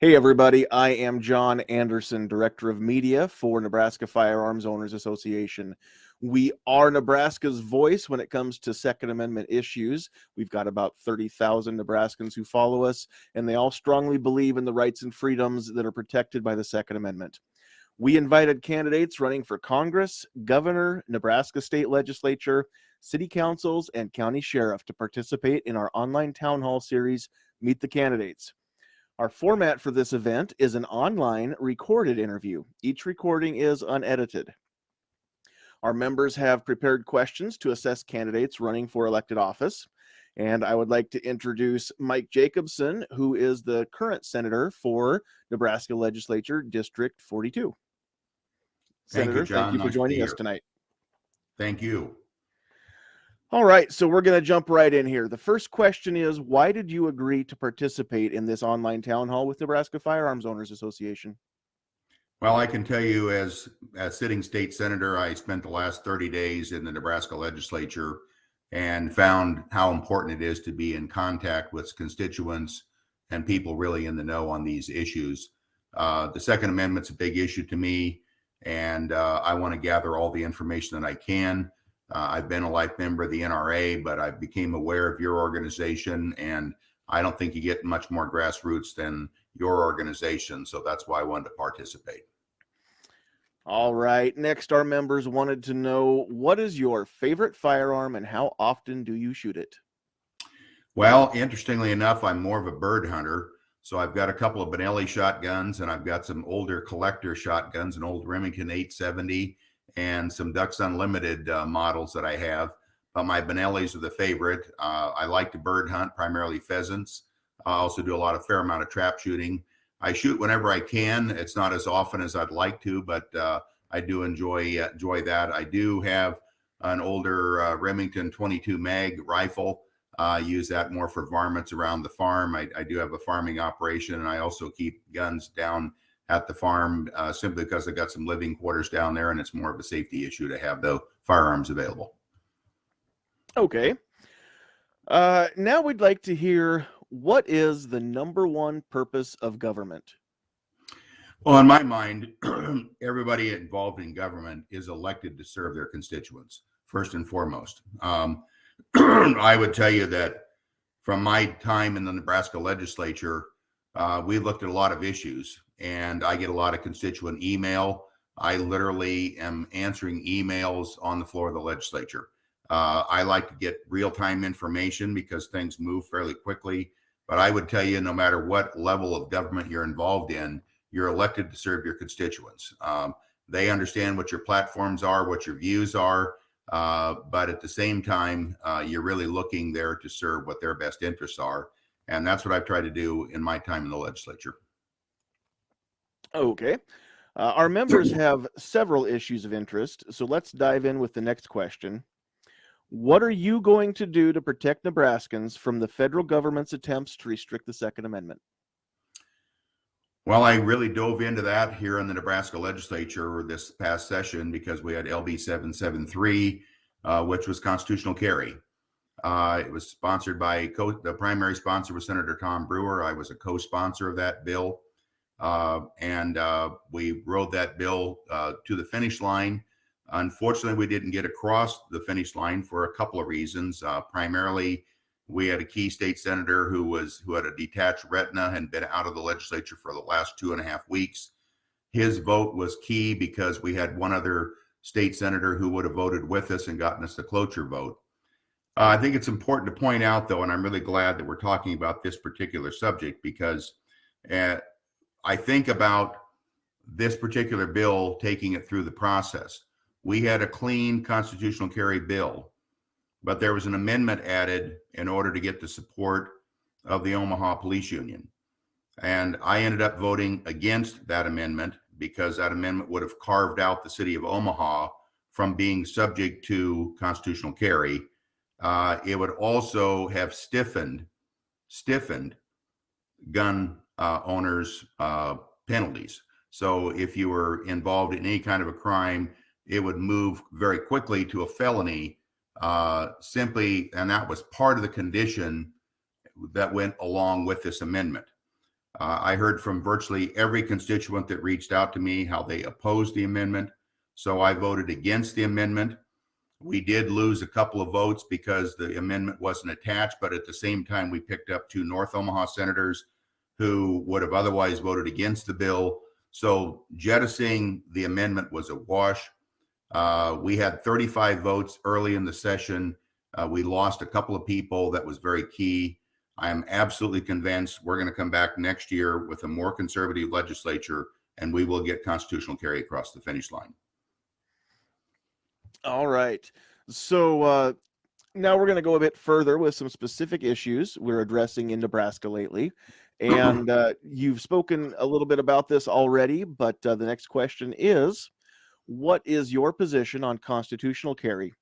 Hey everybody, I am John Anderson, Director of Media for Nebraska Firearms Owners Association. We are Nebraska's voice when it comes to Second Amendment issues. We've got about 30,000 Nebraskans who follow us, and they all strongly believe in the rights and freedoms that are protected by the Second Amendment. We invited candidates running for Congress, Governor, Nebraska State Legislature, City Councils, and County Sheriff to participate in our Online Townhall Series, Meet the Candidates. Our format for this event is an online recorded interview. Each recording is unedited. Our members have prepared questions to assess candidates running for elected office. And I would like to introduce Mike Jacobson, who is the current senator for Nebraska Legislature District 42. Senator, thank you for joining us tonight. Thank you. All right, so we're going to jump right in here. The first question is, why did you agree to participate in this online town hall with Nebraska Firearms Owners Association? Well, I can tell you as sitting state senator, I spent the last 30 days in the Nebraska legislature and found how important it is to be in contact with constituents and people really in the know on these issues. The Second Amendment's a big issue to me, and I want to gather all the information that I can. I've been a life member of the NRA, but I became aware of your organization, and I don't think you get much more grassroots than your organization. So that's why I wanted to participate. All right. Next, our members wanted to know, what is your favorite firearm and how often do you shoot it? Well, interestingly enough, I'm more of a bird hunter. So I've got a couple of Benelli shotguns, and I've got some older collector shotguns, an old Remington 870, and some Ducks Unlimited models that I have. But my Benellis are the favorite. I like to bird hunt, primarily pheasants. I also do a fair amount of trap shooting. I shoot whenever I can. It's not as often as I'd like to, but I do enjoy that. I do have an older Remington 22 mag rifle. I use that more for varmints around the farm. I do have a farming operation, and I also keep guns down at the farm simply because I got some living quarters down there, and it's more of a safety issue to have the firearms available. Okay. Now we'd like to hear, what is the number one purpose of government? Well, in my mind, everybody involved in government is elected to serve their constituents, first and foremost. I would tell you that from my time in the Nebraska legislature, we looked at a lot of issues, and I get a lot of constituent email. I literally am answering emails on the floor of the legislature. I like to get real-time information because things move fairly quickly. But I would tell you, no matter what level of government you're involved in, you're elected to serve your constituents. They understand what your platforms are, what your views are, but at the same time, you're really looking there to serve what their best interests are. And that's what I've tried to do in my time in the legislature. Okay. Our members have several issues of interest, so let's dive in with the next question. What are you going to do to protect Nebraskans from the federal government's attempts to restrict the Second Amendment? Well, I really dove into that here in the Nebraska legislature this past session because we had LB 773, which was constitutional carry. It was sponsored by, the primary sponsor was Senator Tom Brewer. I was a co-sponsor of that bill. And we rode that bill to the finish line. Unfortunately, we didn't get across the finish line for a couple of reasons. Primarily, we had a key state senator who had a detached retina and been out of the legislature for the last 2.5 weeks. His vote was key because we had one other state senator who would have voted with us and gotten us the cloture vote. I think it's important to point out, though, and I'm really glad that we're talking about this particular subject because I think about this particular bill, taking it through the process. We had a clean constitutional carry bill, but there was an amendment added in order to get the support of the Omaha Police Union. And I ended up voting against that amendment because that amendment would have carved out the city of Omaha from being subject to constitutional carry. It would also have stiffened gun owners' penalties. So if you were involved in any kind of a crime, it would move very quickly to a felony simply, and that was part of the condition that went along with this amendment. I heard from virtually every constituent that reached out to me how they opposed the amendment. So I voted against the amendment. We did lose a couple of votes because the amendment wasn't attached, but at the same time, we picked up 2 North Omaha senators who would have otherwise voted against the bill. So jettisoning the amendment was a wash. We had 35 votes early in the session. We lost a couple of people. That was very key. I am absolutely convinced we're going to come back next year with a more conservative legislature, and we will get constitutional carry across the finish line. All right. So now we're going to go a bit further with some specific issues we're addressing in Nebraska lately. And you've spoken a little bit about this already, but the next question is, what is your position on constitutional carry?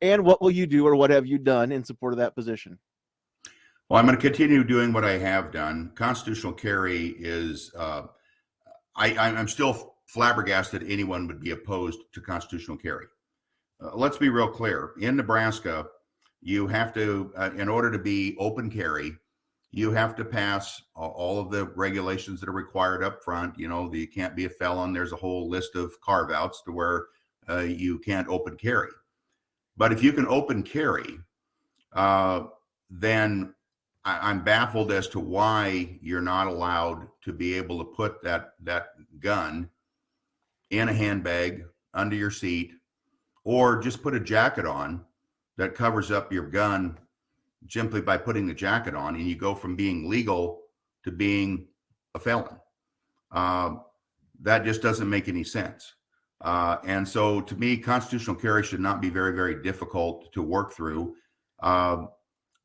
And what will you do or what have you done in support of that position? Well, I'm going to continue doing what I have done. Constitutional carry is, I'm still flabbergasted anyone would be opposed to constitutional carry. Let's be real clear. In Nebraska, you have to, in order to be open carry, you have to pass all of the regulations that are required up front. You know, you can't be a felon. There's a whole list of carve-outs to where you can't open carry. But if you can open carry, then I'm baffled as to why you're not allowed to be able to put that gun in a handbag under your seat, or just put a jacket on that covers up your gun simply by putting the jacket on, and you go from being legal to being a felon. That just doesn't make any sense. And so to me, constitutional carry should not be very, very difficult to work through.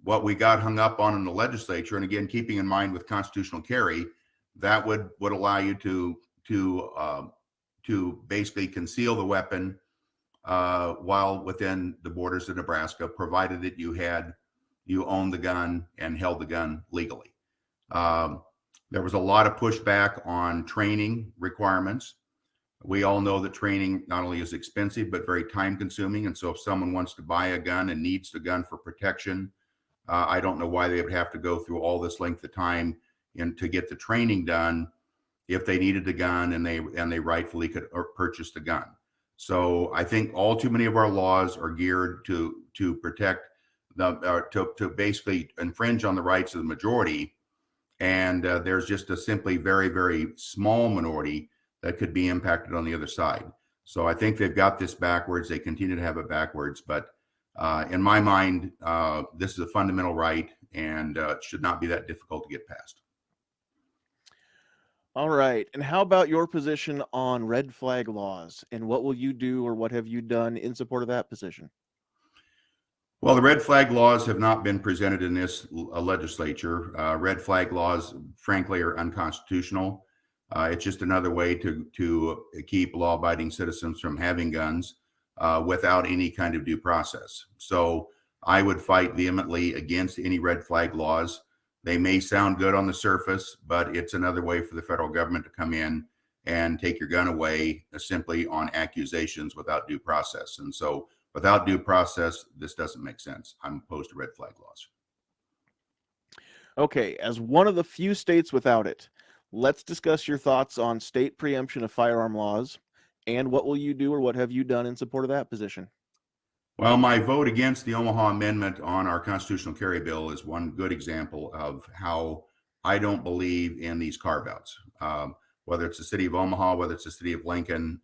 What we got hung up on in the legislature, and again, keeping in mind with constitutional carry, that would allow you to basically conceal the weapon while within the borders of Nebraska, provided that you owned the gun and held the gun legally. There was a lot of pushback on training requirements. We all know that training not only is expensive, but very time consuming. And so if someone wants to buy a gun and needs the gun for protection, I don't know why they would have to go through all this length of time to get the training done if they needed the gun and they rightfully could purchase the gun. So I think all too many of our laws are geared to protect to basically infringe on the rights of the majority. And there's just a simply very, very small minority that could be impacted on the other side. So I think they've got this backwards. They continue to have it backwards. But in my mind, this is a fundamental right, and it should not be that difficult to get past. All right. And how about your position on red flag laws? And what will you do or what have you done in support of that position? Well, the red flag laws have not been presented in this legislature. Red flag laws, frankly, are unconstitutional. It's just another way to keep law-abiding citizens from having guns without any kind of due process. So I would fight vehemently against any red flag laws. They may sound good on the surface, but it's another way for the federal government to come in and take your gun away simply on accusations without due process. And so without due process, this doesn't make sense. I'm opposed to red flag laws. Okay, as one of the few states without it, let's discuss your thoughts on state preemption of firearm laws, and what will you do or what have you done in support of that position? Well, my vote against the Omaha Amendment on our constitutional carry bill is one good example of how I don't believe in these carve-outs. Whether it's the city of Omaha, whether it's the city of Lincoln,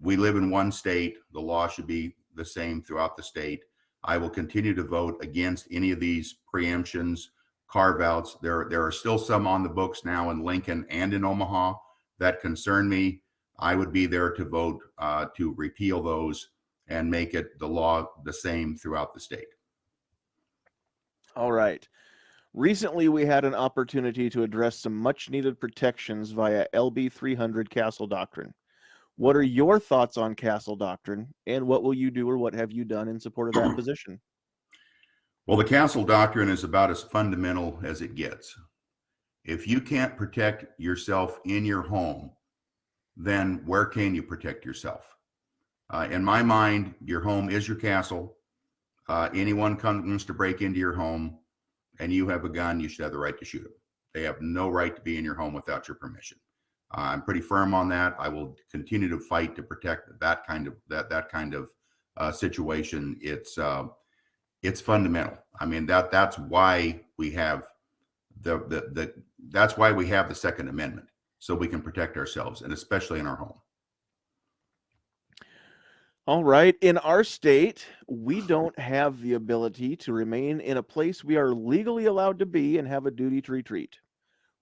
we live in one state. The law should be the same throughout the state. I will continue to vote against any of these preemptions, carve-outs. There are still some on the books now in Lincoln and in Omaha that concern me. I would be there to vote to repeal those and make it the law the same throughout the state. All right. Recently, we had an opportunity to address some much needed protections via LB 300 Castle Doctrine. What are your thoughts on Castle Doctrine, and what will you do or what have you done in support of that position? Well, the Castle Doctrine is about as fundamental as it gets. If you can't protect yourself in your home, then where can you protect yourself? In my mind, your home is your castle. Anyone comes to break into your home and you have a gun, you should have the right to shoot them. They have no right to be in your home without your permission. I'm pretty firm on that. I will continue to fight to protect that kind of situation. It's fundamental. I mean, that's why we have that's why we have the Second Amendment, so we can protect ourselves, and especially in our home. All right. In our state, we don't have the ability to remain in a place we are legally allowed to be and have a duty to retreat.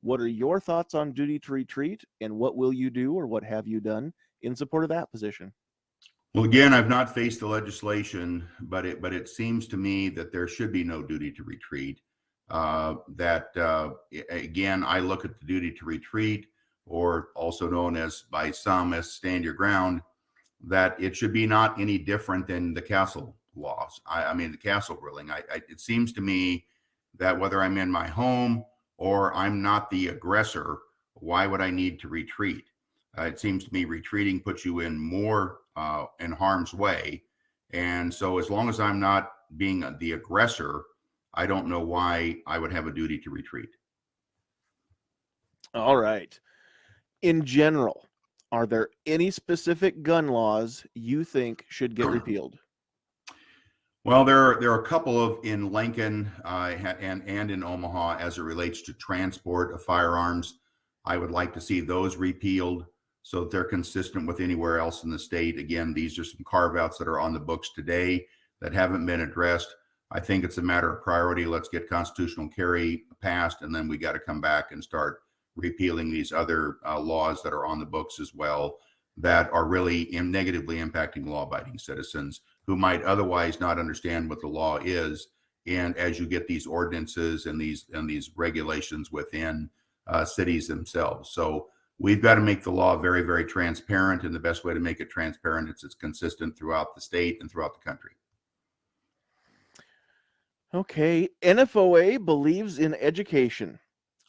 What are your thoughts on duty to retreat, and what will you do, or what have you done in support of that position? Well, again, I've not faced the legislation, but it seems to me that there should be no duty to retreat. Again, I look at the duty to retreat, or also known as by some as stand your ground, that it should be not any different than the castle laws. I mean, the castle ruling. It seems to me that whether I'm in my home or I'm not the aggressor, why would I need to retreat? It seems to me retreating puts you in more in harm's way. And so as long as I'm not being the aggressor, I don't know why I would have a duty to retreat. All right. In general, are there any specific gun laws you think should get repealed? Well, there are a couple of in Lincoln and in Omaha as it relates to transport of firearms. I would like to see those repealed so that they're consistent with anywhere else in the state. Again, these are some carve-outs that are on the books today that haven't been addressed. I think it's a matter of priority. Let's get constitutional carry passed, and then we got to come back and start repealing these other laws that are on the books as well that are really negatively impacting law-abiding citizens who might otherwise not understand what the law is. And as you get these ordinances and these regulations within cities themselves. So we've got to make the law very, very transparent. And the best way to make it transparent is it's consistent throughout the state and throughout the country. Okay. NFOA believes in education.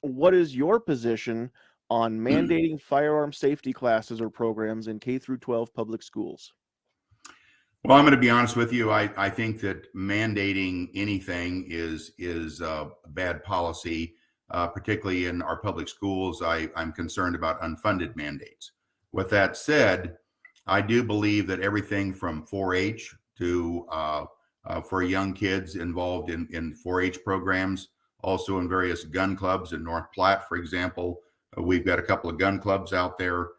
What is your position on mandating firearm safety classes or programs in K through 12 public schools? Well, I'm going to be honest with you. I think that mandating anything is a bad policy, particularly in our public schools. I'm concerned about unfunded mandates. With that said, I do believe that everything from 4-H to for young kids involved in 4-H programs, also in various gun clubs in North Platte, for example. We've got a couple of gun clubs out there.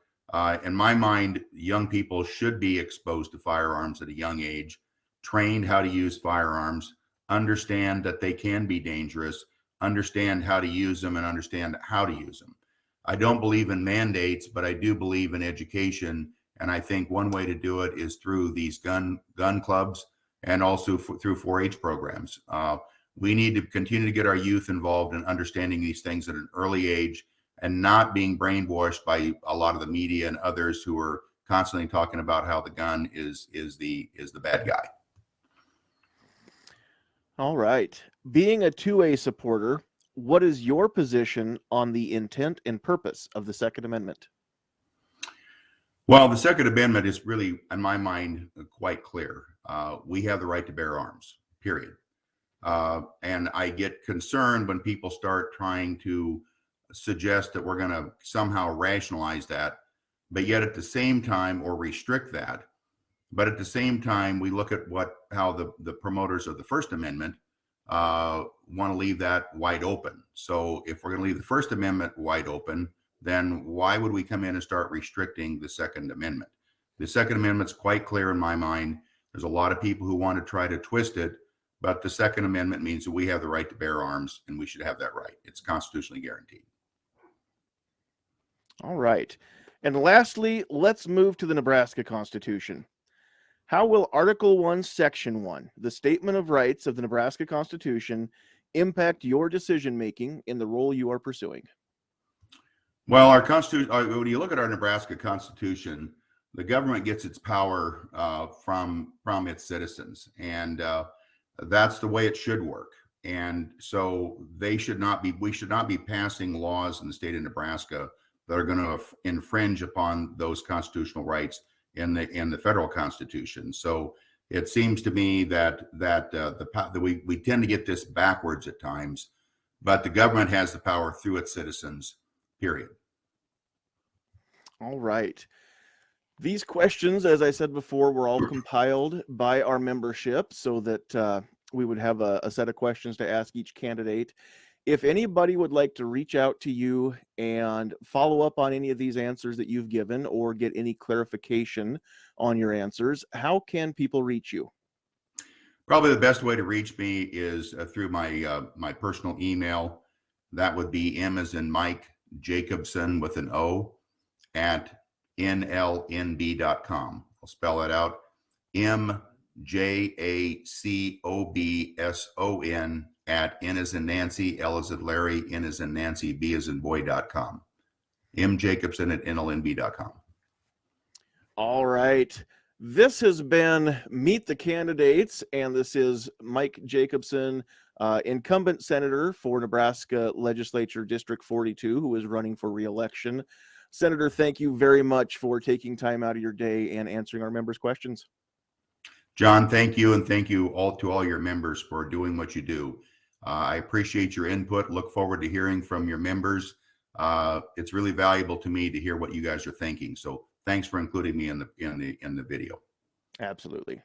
In my mind, young people should be exposed to firearms at a young age, trained how to use firearms, understand that they can be dangerous, understand how to use them, and understand how to use them. I don't believe in mandates, but I do believe in education. And I think one way to do it is through these gun clubs and also through 4-H programs. We need to continue to get our youth involved in understanding these things at an early age and not being brainwashed by a lot of the media and others who are constantly talking about how the gun is the bad guy. All right. Being a 2A supporter, what is your position on the intent and purpose of the Second Amendment? Well, the Second Amendment is really, in my mind, quite clear. We have the right to bear arms, period. And I get concerned when people start trying to suggest that we're going to somehow rationalize that, but yet at the same time, or restrict that. But at the same time, we look at how the promoters of the First Amendment want to leave that wide open. So if we're going to leave the First Amendment wide open, then why would we come in and start restricting the Second Amendment? The Second Amendment's quite clear in my mind. There's a lot of people who want to try to twist it, but the Second Amendment means that we have the right to bear arms, and we should have that right. It's constitutionally guaranteed. All right. And lastly, let's move to the Nebraska Constitution. How will Article 1, Section 1, the Statement of Rights of the Nebraska Constitution, impact your decision-making in the role you are pursuing? Well, our Constitution, when you look at our Nebraska Constitution, the government gets its power from its citizens, and that's the way it should work. And so we should not be passing laws in the state of Nebraska that are going to infringe upon those constitutional rights in the federal Constitution. So it seems to me that we tend to get this backwards at times. but the government has the power through its citizens, period. All right. These questions, as I said before, were all compiled by our membership so that we would have a set of questions to ask each candidate. If anybody would like to reach out to you and follow up on any of these answers that you've given or get any clarification on your answers, how can people reach you? Probably the best way to reach me is through my my personal email. That would be M as in Mike, Jacobson with an O, at nlnb.com. I'll spell that out. MJACOBSON at N as in Nancy, L as in Larry, N as in Nancy, B as in boy.com. mjacobson at nlnb.com. All right. This has been Meet the Candidates, and this is Mike Jacobson, incumbent senator for Nebraska Legislature District 42, who is running for re-election. Senator, thank you very much for taking time out of your day and answering our members' questions. John, thank you, and thank you all to all your members for doing what you do. I appreciate your input. Look forward to hearing from your members. It's really valuable to me to hear what you guys are thinking. So thanks for including me in the video. Absolutely.